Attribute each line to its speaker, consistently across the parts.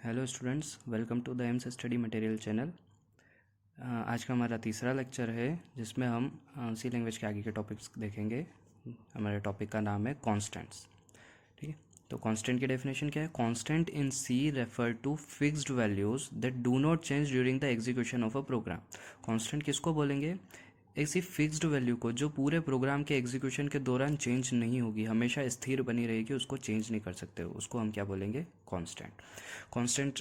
Speaker 1: Hello students, welcome to the Aims study material channel. आज का हमारा तीसरा लेक्चर है जिसमें हम सी लैंग्वेज के आगे के टॉपिक्स देखेंगे। हमारे टॉपिक का नाम है कॉन्स्टेंट्स। ठीक है, तो कांस्टेंट की डेफिनेशन क्या है? Constant in C refer to fixed values that do not change during the execution of a program. Constant किसको बोलेंगे? ऐसी फिक्स्ड वैल्यू को जो पूरे प्रोग्राम के एग्जीक्यूशन के दौरान चेंज नहीं होगी, हमेशा स्थिर बनी रहेगी, उसको चेंज नहीं कर सकते हो, उसको हम क्या बोलेंगे? कांस्टेंट। कांस्टेंट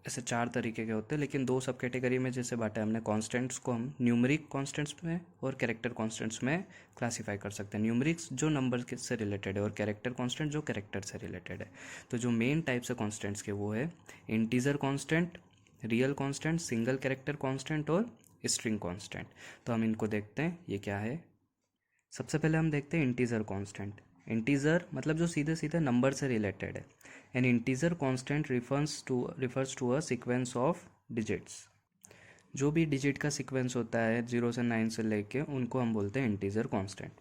Speaker 1: ऐसे चार तरीके के होते हैं, लेकिन दो सब कैटेगरी में जैसे बांटा है हमने कॉन्स्टेंट्स को, हम न्यूमरिक कॉन्स्टेंट्स में और कैरेक्टर कॉन्स्टेंट्स में क्लासीफाई कर सकते हैं। न्यूमरिक्स जो नंबर से रिलेटेड है और कैरेक्टर कॉन्स्टेंट जो कैरेक्टर से रिलेटेड है। तो जो मेन टाइप्स है कॉन्स्टेंट्स के वो है integer constant, real constant, single character constant और स्ट्रिंग कॉन्स्टेंट। तो हम इनको देखते हैं ये क्या है। सबसे पहले हम देखते हैं इंटीजर कांस्टेंट। इंटीजर मतलब जो सीधे सीधे नंबर से रिलेटेड है। An integer constant refers to a sequence of digits. जो भी डिजिट का सीक्वेंस होता है 0 से 9 से लेके, उनको हम बोलते हैं integer constant.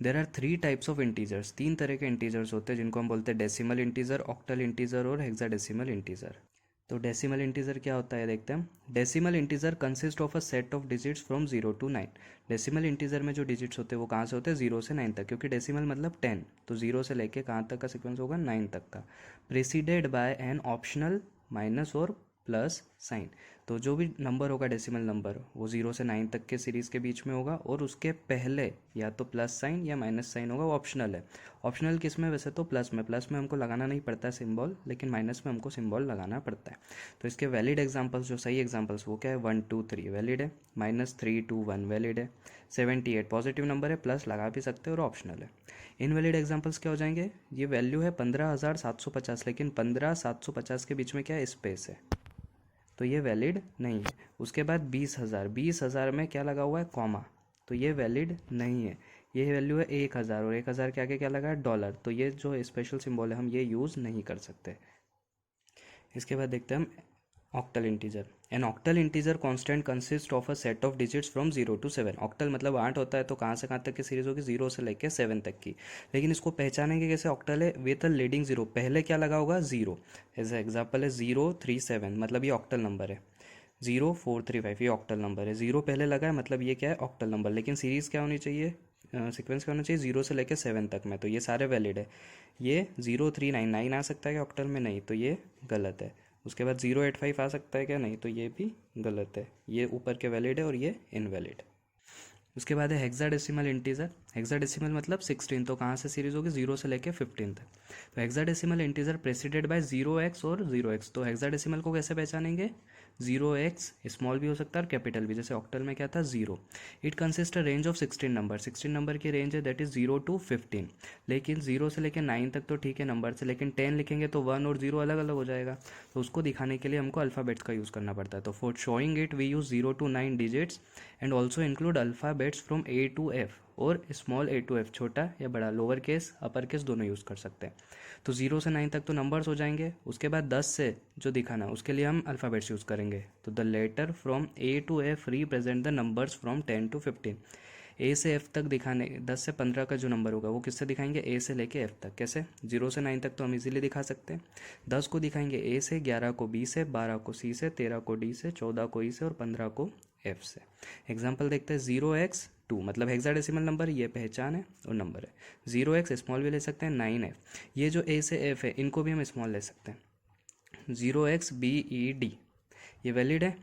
Speaker 1: There are three types of integers. तीन तरह के इंटीजर्स होते हैं जिनको हम बोलते हैं डेसिमल इंटीजर, ऑक्टल इंटीजर और हेक्साडेसिमल इंटीजर। तो डेसिमल इंटीजर क्या होता है देखते हैं। Decimal integer consist of a set of digits from 0 to 9। Decimal integer में जो डिजिट्स होते हैं वो कहाँ से होते हैं? 0 से 9 तक, क्योंकि डेसिमल मतलब 10, तो 0 से लेके कहाँ तक का सीक्वेंस होगा? 9 तक का। Preceded by an optional minus और प्लस साइन। तो जो भी नंबर होगा डेसिमल नंबर, वो 0 से 9 तक के सीरीज़ के बीच में होगा और उसके पहले या तो प्लस साइन या माइनस साइन होगा। वो ऑप्शनल है। ऑप्शनल किस में? वैसे तो प्लस में। प्लस में हमको लगाना नहीं पड़ता है सिंबल, लेकिन माइनस में हमको सिंबल लगाना पड़ता है। तो इसके वैलिड एग्जांपल्स, जो सही एग्जांपल्स, वो क्या है? 1 2 3 वैलिड है, -3 2 1 वैलिड है, 78 पॉजिटिव नंबर है, प्लस लगा भी सकते हैं और ऑप्शनल है। इनवैलिड एग्जांपल्स क्या हो जाएंगे? ये वैल्यू है 15,750, लेकिन 15,750 के बीच में क्या है? स्पेस है, तो ये वैलिड नहीं है। उसके बाद 20,000, 20,000 में क्या लगा हुआ है? कॉमा, तो ये वैलिड नहीं है। ये वैल्यू है 1,000 और 1,000 के आगे क्या लगा है? डॉलर, तो ये जो स्पेशल सिंबल है हम ये यूज़ नहीं कर सकते। इसके बाद देखते हैं हम octal integer. An octal integer constant consist of a set of digits from 0 to 7। Octal मतलब 8 होता है, तो कहाँ से कहाँ तक की सीरीज होगी? 0 से लेकर 7 तक की। लेकिन इसको पहचानेंगे कैसे? ऑक्टल है विथ अ लीडिंग 0, पहले क्या लगा होगा? 0। एज एग्जाम्पल है 037, मतलब ये ऑक्टल नंबर है। 0435 ये ऑक्टल नंबर है, 0 पहले लगा है, मतलब ये क्या है? Octal number. लेकिन सीरीज़ क्या होनी चाहिए? सीक्वेंस क्या होना चाहिए? 0 से लेकर 7 तक में, तो ये सारे वैलिड है। ये 0399 आ सकता है क्या ऑक्टल में? नहीं, तो ये गलत है। उसके बाद 085 आ सकता है क्या? नहीं, तो ये भी गलत है। ये ऊपर के वैलिड है और ये इनवैलिड। उसके बाद है हेक्साडेसिमल इंटीजर। हेक्साडेसिमल मतलब 16, तो कहाँ से सीरीज होगी? 0 से लेके 15 तक। तो hexadecimal integer preceded bye 0x और 0x। तो हेक्साडेसिमल को कैसे पहचानेंगे? 0x स्मॉल भी हो सकता है और कैपिटल भी, जैसे ऑक्टल में क्या था? 0। It consist a range of 16 number. 16 number की रेंज है, दैट इज 0 to 15। लेकिन 0 से लेकर 9 तक तो ठीक है नंबर से, लेकिन 10 लिखेंगे तो 1 और 0 अलग अलग हो जाएगा। तो उसको दिखाने के लिए हमको अल्फ़ाबेट्स का यूज़ करना पड़ता है। तो for showing it we use 0 to 9 digits and also include alphabets from A to F, और स्मॉल a to f, छोटा या बड़ा, लोअर केस अपर केस दोनों यूज़ कर सकते हैं। तो 0 से 9 तक तो नंबर्स हो जाएंगे। उसके बाद 10 से जो दिखाना उसके लिए हम अल्फ़ाबेट्स यूज़ करेंगे। तो the letter from A to F represent the numbers from 10 to 15। A से F तक दिखाने, 10 से 15 का जो नंबर होगा वो किससे दिखाएंगे? A से लेके F तक। कैसे? 0 से 9 तक तो हम इजीली दिखा सकते हैं। 10 को दिखाएंगे A से, 11 को B से, 12 को C से, 13 को D से, 14 को E से और 15 को F से। एग्जाम्पल देखते हैं। 0x2 मतलब हेक्साडेसिमल नंबर, ये पहचान है और नंबर है। 0x स्मॉल भी ले सकते हैं, 9f। ये जो A से F है इनको भी हम स्मॉल ले सकते हैं। 0xBED ये वैलिड है,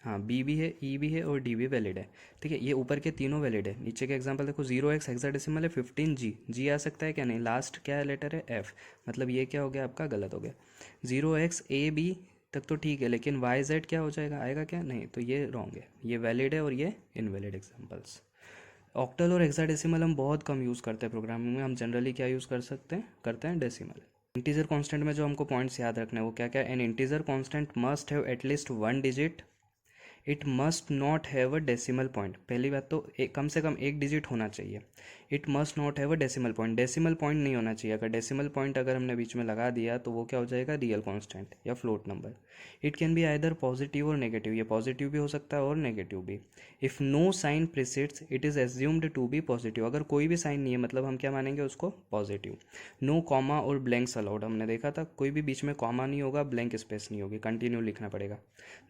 Speaker 1: हाँ, बी भी है, ई भी है और डी भी वैलिड है। ठीक है, ये ऊपर के तीनों वैलिड है। नीचे के एग्जांपल देखो, 0x हेक्साडेसिमल है, 15G, जी आ सकता है क्या? नहीं। लास्ट क्या है? लेटर है F, मतलब ये क्या हो गया आपका? गलत हो गया। 0xAB तक तो ठीक है, लेकिन YZ क्या हो जाएगा? आएगा क्या? नहीं, तो ये रॉन्ग है। ये वैलिड है और ये इनवैलिड एग्जाम्पल्स। ऑक्टल और हेक्साडेसिमल हम बहुत कम यूज़ करते हैं प्रोग्रामिंग में। हम जनरली क्या यूज़ कर सकते हैं? करते हैं डेसिमल। इंटीजर कांस्टेंट में जो हमको पॉइंट्स याद रखने हैं वो क्या क्या? N integer constant must have at least one digit, it must not have a decimal point. पहली बात तो कम से कम एक डिजिट होना चाहिए। It must not have a decimal point, decimal point नहीं होना चाहिए। अगर डेसिमल पॉइंट अगर हमने बीच में लगा दिया तो वो क्या हो जाएगा, रियल कांस्टेंट या float number. It can be either positive और नेगेटिव, ये पॉजिटिव भी हो सकता है और नेगेटिव भी। If no sign precedes it is assumed to be positive, अगर कोई भी साइन नहीं है मतलब हम क्या मानेंगे उसको, पॉजिटिव। नो कॉमा और ब्लैंक्स अलाउड, हमने देखा था कोई भी बीच में कॉमा नहीं होगा, ब्लैंक स्पेस नहीं होगी, कंटिन्यू लिखना पड़ेगा।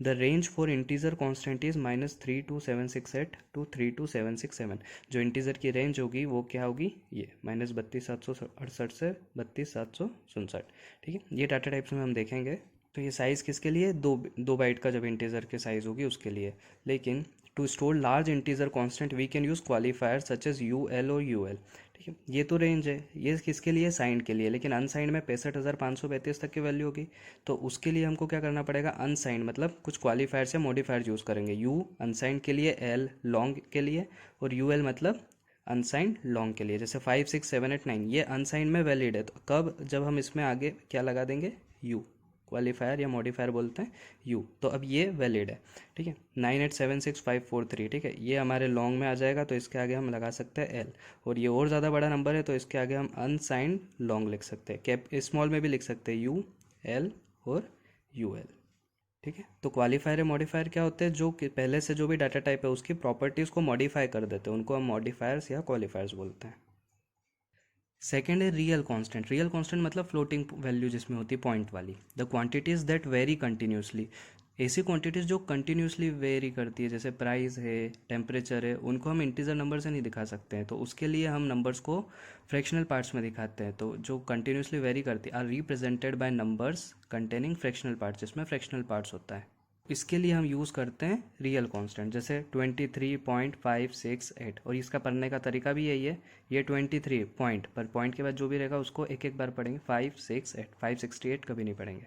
Speaker 1: The range for integer constant is -32768 to 32767। जो इंटीजर की रेंज होगी वो क्या होगी, ये -32,768 से 32,767। ठीक है, ये डाटा टाइप्स में हम देखेंगे। तो ये साइज़ किसके लिए, दो बाइट का जब इंटीजर की साइज़ होगी उसके लिए। लेकिन to store large integer constant we can use qualifier such as U L और यू एल। ठीक है, ये तो रेंज है, ये किसके लिए, साइंड के लिए। लेकिन अनसाइंड में 65,535 तक की वैल्यू होगी, तो उसके लिए हमको क्या करना पड़ेगा, अनसाइंड मतलब कुछ क्वालिफायर्स या मॉडिफायर्स यूज़ करेंगे। यू अनसाइंड के लिए, एल लॉन्ग के लिए, और यू एल मतलब अनसाइंड लॉन्ग के लिए। जैसे 5 6 7 8 9 ये अनसाइंड में वैलिड है, तो कब, जब हम इसमें आगे क्या लगा देंगे, यू, क्वालिफायर या मॉडिफायर बोलते हैं यू, तो अब ये वैलिड है। ठीक है, 9876543, ठीक है, ये हमारे लॉन्ग में आ जाएगा, तो इसके आगे हम लगा सकते हैं एल। और ये और ज़्यादा बड़ा नंबर है तो इसके आगे हम अनसाइंड लॉन्ग लिख सकते हैं, कैप स्मॉल में भी लिख सकते हैं, यू एल और यू एल। ठीक है, तो क्वालिफायर या मॉडिफायर क्या होते हैं, जो पहले से जो भी डाटा टाइप है उसकी प्रॉपर्टीज़ को मॉडिफाई कर देते हैं, उनको हम मॉडिफायर्स या क्वालिफायर्स बोलते हैं। सेकेंड है रियल कांस्टेंट। रियल कांस्टेंट मतलब फ्लोटिंग वैल्यू जिसमें होती है पॉइंट वाली। The quantities that very continuously, ऐसी क्वांटिटीज़ जो कंटिन्यूसली वेरी करती है, जैसे प्राइस है, टेम्परेचर है, उनको हम इंटीजर नंबर से नहीं दिखा सकते हैं, तो उसके लिए हम नंबर्स को फ्रैक्शनल पार्ट्स में दिखाते हैं। तो जो कंटिन्यूसली वेरी करती है are represented by numbers containing fractional parts, जिसमें फ्रैक्शनल पार्ट्स होता है। इसके लिए हम यूज़ करते हैं रियल कांस्टेंट, जैसे 23.568, और इसका पढ़ने का तरीका भी यही है। ये 23 पॉइंट पर, पॉइंट के बाद जो भी रहेगा उसको एक एक बार पढ़ेंगे, 568, 568 कभी नहीं पढ़ेंगे।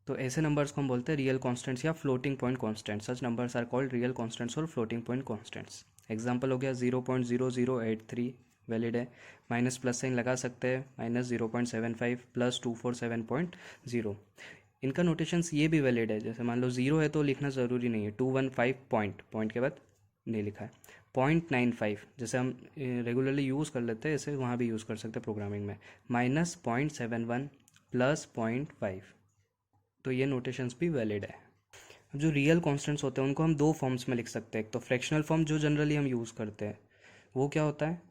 Speaker 1: तो ऐसे नंबर्स को हम बोलते हैं रियल कांस्टेंट्स या floating point constant. Such numbers are called real constants और फ्लोटिंग पॉइंट कांस्टेंट्स। एग्जांपल हो गया 0.0083 वैलिड है, माइनस प्लस साइन लगा सकते हैं, -0.75 प्लस 247.0। इनका नोटेशंस ये भी वैलिड है, जैसे मान लो 0 है तो लिखना ज़रूरी नहीं है, 215 पॉइंट के बाद नहीं लिखा है। 0.95 जैसे हम रेगुलरली यूज़ कर लेते हैं, ऐसे वहाँ भी यूज़ कर सकते हैं प्रोग्रामिंग में। -0.71 प्लस 0.5, तो ये नोटेशंस भी वैलिड है। अब जो रियल कॉन्स्टेंट्स होते हैं उनको हम दो फॉर्म्स में लिख सकते हैं। एक तो फ्रैक्शनल फॉर्म जो जनरली हम यूज़ करते हैं, वो क्या होता है,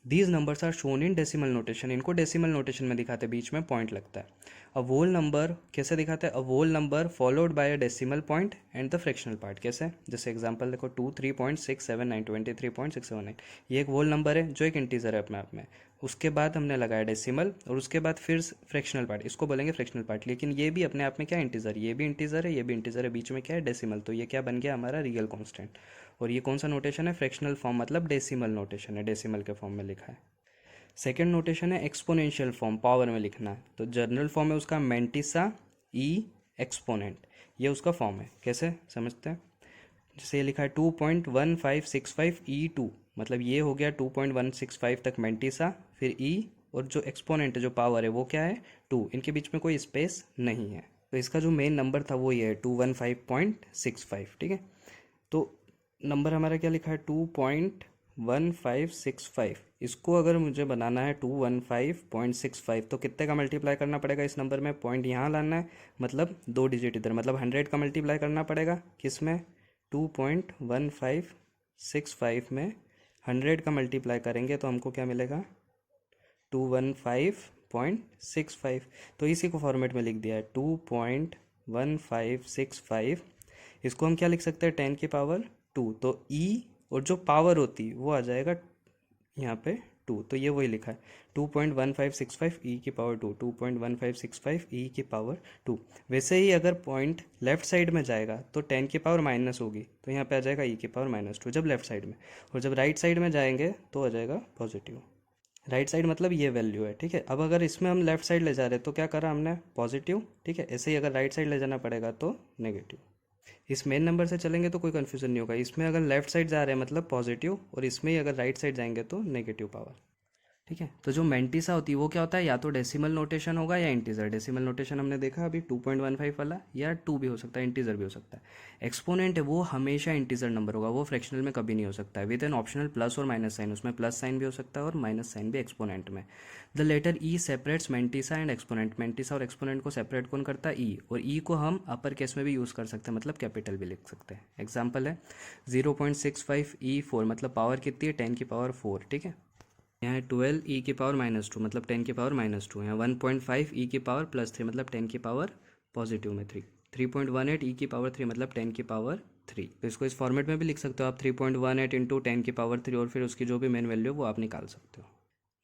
Speaker 1: these numbers are shown in decimal notation, इनको डेसिमल नोटेशन में दिखाते हैं, बीच में पॉइंट लगता है। अ वोल नंबर कैसे दिखाते हैं, a whole number followed by a decimal point and the fractional part. कैसे, जैसे एग्जांपल देखो 23.679, 23.679, ये एक वोल नंबर है जो एक इंटीजर है अपने आप में, उसके बाद हमने लगाया डेसिमल, और उसके बाद फिर फ्रैक्शनल पार्ट, इसको बोलेंगे फ्रैक्शनल पार्ट। लेकिन ये भी अपने आप में क्या इंटीजर, ये भी इंटीजर है, ये भी इंटीजर है, बीच में क्या है, डेसिमल, तो ये क्या बन गया हमारा रियल कांस्टेंट। और ये कौन सा नोटेशन है, फ्रैक्शनल फॉर्म, मतलब डेसिमल नोटेशन है, डेसिमल के फॉर्म में लिखा है। सेकेंड नोटेशन है एक्सपोनेंशियल फॉर्म, पावर में लिखना है, तो जनरल फॉर्म है उसका मेंटिसा ई एक्सपोनेंट, ये उसका फॉर्म है। कैसे समझते हैं, जैसे ये लिखा है 2.1565 E2, मतलब ये हो गया 2.165 तक मेंटिसा, फिर ई, और जो एक्सपोनेंट है जो पावर है वो क्या है, 2, इनके बीच में कोई स्पेस नहीं है, तो इसका जो मेन नंबर था वो ये है 215.65। ठीक है, तो नंबर हमारा क्या लिखा है 2.1565, इसको अगर मुझे बनाना है 215.65, तो कितने का मल्टीप्लाई करना पड़ेगा इस नंबर में, पॉइंट यहाँ लाना है, मतलब 2 डिजिट इधर, मतलब 100 का मल्टीप्लाई करना पड़ेगा किस में, 2.1565 में 100 का मल्टीप्लाई करेंगे तो हमको क्या मिलेगा, 215.65। तो इसी को फॉर्मेट में लिख दिया है 2.1565, इसको हम क्या लिख सकते हैं 10 की पावर 2, तो ई और जो पावर होती वो आ जाएगा यहाँ पे 2, तो ये वही लिखा है 2.1565 ई की पावर 2, 2.1565 ई की पावर 2। वैसे ही अगर पॉइंट लेफ्ट साइड में जाएगा तो 10 की पावर माइनस होगी, तो यहाँ पे आ जाएगा ई की पावर -2 जब लेफ्ट साइड में, और जब राइट साइड में जाएंगे तो आ जाएगा पॉजिटिव। राइट साइड मतलब ये वैल्यू है। ठीक है, अब अगर इसमें हम लेफ्ट साइड ले जा रहे हैं तो क्या करा हमने, पॉजिटिव। ठीक है, ऐसे ही अगर राइट साइड ले जाना पड़ेगा तो नेगेटिव। इस मेन नंबर से चलेंगे तो कोई कन्फ्यूजन नहीं होगा, इसमें अगर लेफ्ट साइड जा रहे हैं मतलब पॉजिटिव, और इसमें ही अगर राइट साइड जाएंगे तो नेगेटिव पावर। ठीक है। तो जो मेंटिसा होती है वो क्या होता है, या तो डेसिमल नोटेशन होगा या इंटीजर। डेसिमल नोटेशन हमने देखा अभी 2.15 वाला, या 2 भी हो सकता है, इंटीजर भी हो सकता है। एक्सपोनेंट है वो हमेशा इंटीजर नंबर होगा, वो फ्रैक्शनल में कभी नहीं हो सकता है, विद एन ऑप्शनल प्लस और माइनस साइन। उसमें प्लस साइन भी हो सकता है और माइनस साइन भी एक्सपोनेंट में। The letter E separates mantissa and exponent. Mantissa और एक्सपोनेंट को सेपरेट कौन करता है, ई। और ई को हम अपर केस में भी यूज़ कर सकते हैं, मतलब कैपिटल भी लिख सकते हैं। एग्जाम्पल है 0.65 E4, मतलब पावर कितनी है, 10⁴ ठीक है। यहाँ 12 E⁻², मतलब 10⁻²। यहाँ 1.5 E⁻+3, मतलब 10⁻⁻3। 3.18 E⁻3, मतलब 10⁻3। तो इसको इस फॉर्मेट में भी लिख सकते हो आप, 3.18 इंटू 10⁻3, और फिर उसकी जो भी मेन वैल्यू है वो आप निकाल सकते हो।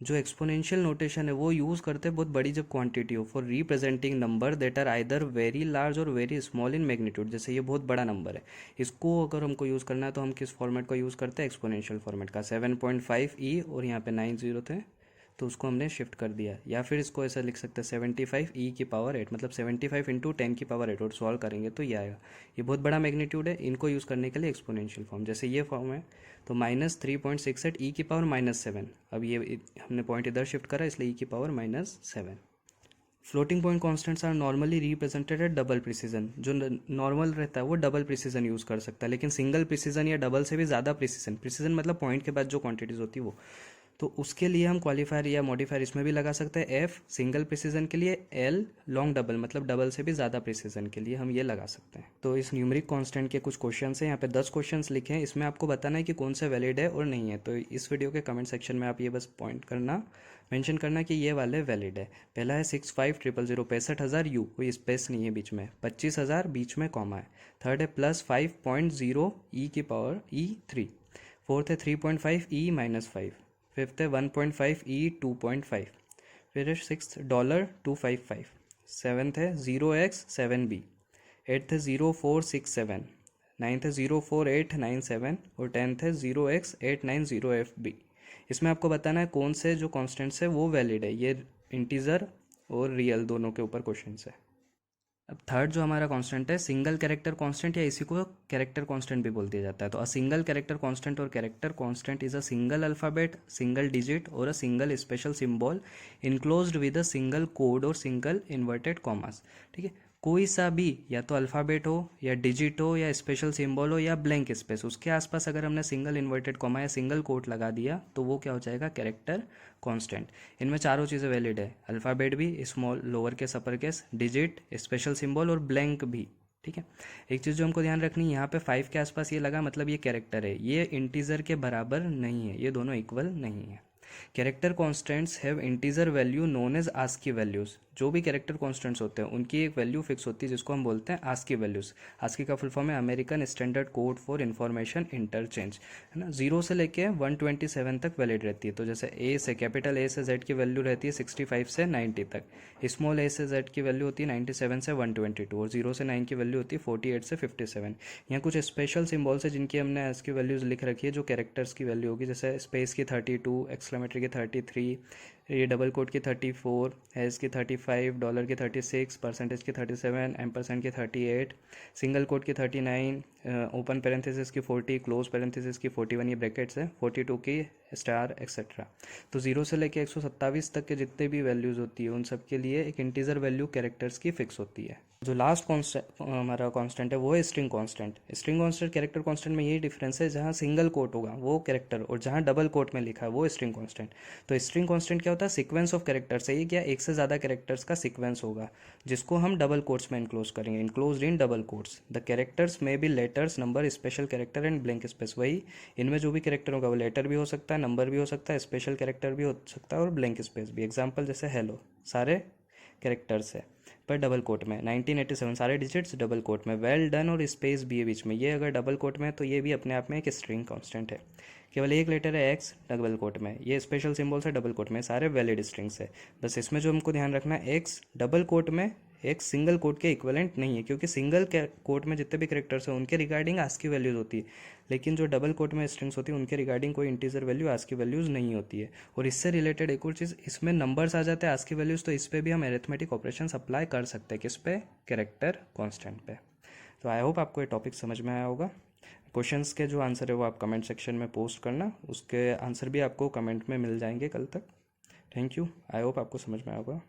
Speaker 1: जो एक्सपोनेंशियल नोटेशन है वो यूज़ करते हैं बहुत बड़ी जब क्वांटिटी हो, for representing number that are either very large और वेरी स्मॉल इन मैग्नीट्यूड। जैसे ये बहुत बड़ा नंबर है, इसको अगर हमको यूज़ करना है तो हम किस फॉर्मेट का यूज़ करते हैं, एक्सपोनेंशियल फॉर्मेट का। 7.5 E और यहाँ पे 9 0 थे तो उसको हमने शिफ्ट कर दिया। या फिर इसको ऐसा लिख सकते हैं 75 E⁻8, मतलब 75 इंटू 10⁻8, और सॉल्व करेंगे तो ये आएगा। ये बहुत बड़ा मैग्नीट्यूड है, इनको यूज़ करने के लिए एक्सपोनेंशियल फॉर्म, जैसे ये फॉर्म है तो -3.68 E⁻7। अब ये हमने पॉइंट इधर शिफ्ट करा इसलिए E⁻7। Floating point constants are normally represented at double precision. जो नॉर्मल रहता है वो डबल प्रिसीजन यूज़ कर सकता है, लेकिन सिंगल प्रिसीजन या डबल से भी ज़्यादा प्रिसीजन, प्रिसीजन मतलब पॉइंट के बाद जो क्वांटिटीज़ होती है वो, तो उसके लिए हम क्वालिफायर या मॉडिफायर इसमें भी लगा सकते हैं। एफ सिंगल प्रिसीजन के लिए, एल लॉन्ग डबल, मतलब डबल से भी ज़्यादा प्रिसीजन के लिए हम ये लगा सकते हैं। तो इस न्यूमरिक कांस्टेंट के कुछ क्वेश्चन हैं, यहाँ पे 10 क्वेश्चन लिखे हैं, इसमें आपको बताना है कि कौन सा वैलिड है और नहीं है। तो इस वीडियो के कमेंट सेक्शन में आप ये बस पॉइंट करना, मेंशन करना कि ये वाले वैलिड है। पहला है 65,000, 65,000 यू, कोई स्पेस नहीं है बीच में, 25,000 बीच में कॉमा है। थर्ड है +5.0 E⁻3। फोर्थ है 3.5 E-5। फिफ्थ है 1.5 E 2.5। फिर है सिक्स $255। सेवन्थ है 0x7B। एट्थ है 0467। नाइन्थ है 04897। और टेंथ है 0x890FB। इसमें आपको बताना है कौन से जो कॉन्स्टेंट्स है वो वैलिड है। ये इंटीजर और रियल दोनों के ऊपर क्वेश्चन है। अब थर्ड जो हमारा कांस्टेंट है सिंगल कैरेक्टर कांस्टेंट, या इसी को कैरेक्टर कांस्टेंट भी बोल दिया जाता है। तो अ सिंगल कैरेक्टर कांस्टेंट और character constant is a single alphabet, single digit और a single special symbol enclosed with a single quote और सिंगल इन्वर्टेड कॉमास। ठीक है, कोई सा भी, या तो अल्फ़ाबेट हो या डिजिट हो या स्पेशल सिंबल हो या ब्लैंक स्पेस, उसके आसपास अगर हमने सिंगल इन्वर्टेड कॉमा या सिंगल कोट लगा दिया तो वो क्या हो जाएगा, कैरेक्टर कांस्टेंट। इनमें चारों चीज़ें वैलिड है, अल्फ़ाबेट भी, small lower case upper case, digit, special symbol और ब्लैंक भी। ठीक है, एक चीज़ जो हमको ध्यान रखनी है, यहाँ पे 5 के आसपास ये लगा मतलब ये कैरेक्टर है, ये इंटीजर के बराबर नहीं है, ये दोनों इक्वल नहीं है। Character constants have integer value known as ASCII values. जो भी कैरेक्टर कॉन्स्टेंट्स होते हैं उनकी एक वैल्यू फिक्स होती है जिसको हम बोलते हैं आस्की वैल्यूज़। आस्की का फुल फॉर्म है American standard code for information interchange, है ना। 0 से लेके 127 तक वैलिड रहती है। तो जैसे ए से, कैपिटल ए से जेड की वैल्यू रहती है 65 से 90 तक, स्मॉल ए से जेड की वैल्यू होती है 97 से 122, और 0 से 9 की वैल्यू होती है 48 से 57। यहाँ कुछ स्पेशल सिम्बॉल्स है जिनकी हमने आस्की वैल्यूज़ लिख रखी है, जो कैरेक्टर्स की वैल्यू होगी, जैसे स्पेस की 32, एक्सक्लेमेटरी की 33, ये डबल कोट की 34, हैज़ की 35, डॉलर की 36, परसेंटेज की 37, एम्परसेंट की 38, सिंगल कोट की 39, ओपन पैरेंथेसिस की 40, क्लोज पैरेंथेसिस की 41, ये ब्रैकेट्स है, 42 की स्टार एक्सेट्रा। तो 0 से लेके 127 तक के जितने भी वैल्यूज़ होती है उन सब के लिए एक इंटीजर वैल्यू कैरेक्टर्स की फिक्स होती है। जो लास्ट हमारा कांस्टेंट है वो है string constant. String constant character constant में यही डिफरेंस है, जहाँ सिंगल कोट होगा वो कैरेक्टर, और जहाँ डबल कोट में लिखा है वो स्ट्रिंग कांस्टेंट। तो स्ट्रिंग कांस्टेंट क्या होता है, सीक्वेंस ऑफ कैरेक्टर्स है, एक या एक से ज़्यादा कैरेक्टर्स का सीक्वेंस होगा जिसको हम डबल कोट्स में इनक्लोज करेंगे, enclosed in double quotes. The characters may be letters, number, special character and blank space. वही इनमें जो भी कैरेक्टर होगा वो लेटर भी हो सकता है, नंबर भी हो सकता है, स्पेशल कैरेक्टर भी हो सकता है और ब्लैंक स्पेस भी। एग्जाम्पल जैसे हेलो, सारे कैरेक्टर्स है पर डबल कोट में, 1987 सारे डिजिट्स डबल कोट में, वेल डन और स्पेस भी है बीच में, ये अगर डबल कोट में है तो ये भी अपने आप में एक स्ट्रिंग कांस्टेंट है। केवल एक लेटर है एक्स डबल कोट में, ये स्पेशल सिंबल्स है डबल कोट में, सारे वैलिड स्ट्रिंग्स है। बस इसमें जो हमको ध्यान रखना है, एक्स डबल कोट में एक सिंगल कोट के इक्विवेलेंट नहीं है, क्योंकि सिंगल कोट में जितने भी कैरेक्टर्स हैं उनके रिगार्डिंग आस्की वैल्यूज होती है, लेकिन जो डबल कोट में स्ट्रिंग्स होती है उनके रिगार्डिंग कोई इंटीजर वैल्यू आस्की वैल्यूज नहीं होती है। और इससे रिलेटेड एक और चीज़, इसमें नंबर्स आ जाते हैं आस्की वैल्यूज, तो इस पर भी हम एरिथमेटिक ऑपरेशन अप्लाई कर सकते हैं, किस पे, कैरेक्टर कॉन्स्टेंट पे। तो आई होप आपको ये टॉपिक समझ में आया होगा। क्वेश्चंस के जो आंसर है वो आप कमेंट सेक्शन में पोस्ट करना, उसके आंसर भी आपको कमेंट में मिल जाएंगे कल तक। Thank you. आई होप आपको समझ में आया होगा।